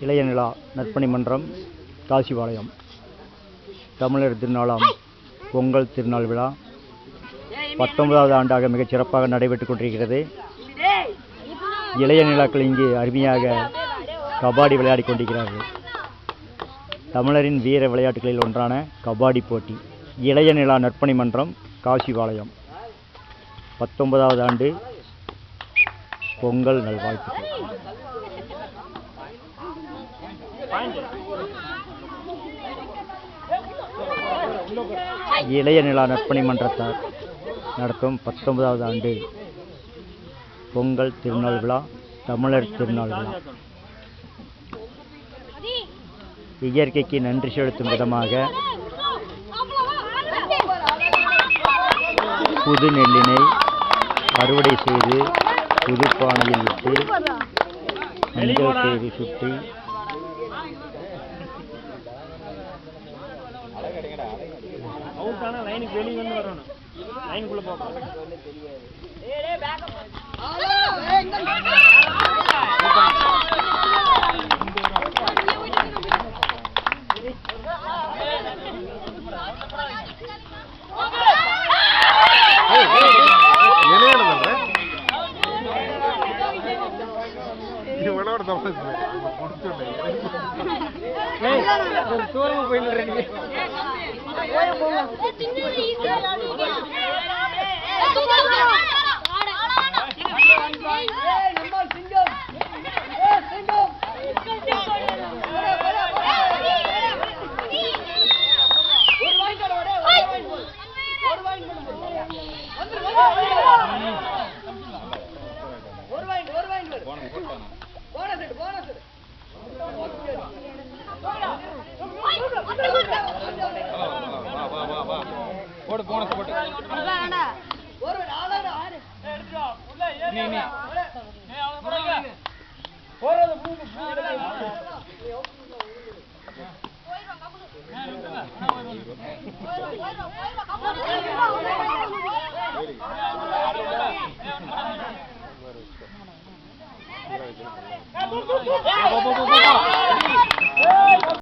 இளைய நிலா நற்பணி மன்றம் காசிபாளையம் தமிழர் திருநாளாம் பொங்கல் திருநாள் விழா 19வது ஆண்டாக மிகச் சிறப்பாக நடைபெற்றுக் கொண்டிருக்கிறது. இளைய நிலாக்கள் இங்கு அருமையாக கபாடி விளையாடி கொண்டிருக்கிறார்கள். தமிழரின் வீர விளையாட்டுகளில் ஒன்றான கபாடி போட்டி. இளைய நிலா நற்பணி மன்றம் காசிபாளையம் 19வது ஆண்டு பொங்கல் நல்வாழ்த்துக்கள். இளைய நிலா நற்பணி மன்றத்தார் நடத்தும் 19வது ஆண்டு பொங்கல் திருநாள் விழா, தமிழர் திருநாள் விழா. இயற்கைக்கு நன்றி செலுத்தும் விதமாக புது நெல்லினை அறுவடை செய்து புது பானையில் விட்டு மஞ்சள் செய்து சுற்றி தூரமா போயிட்டு போடு போனஸ் போட்டு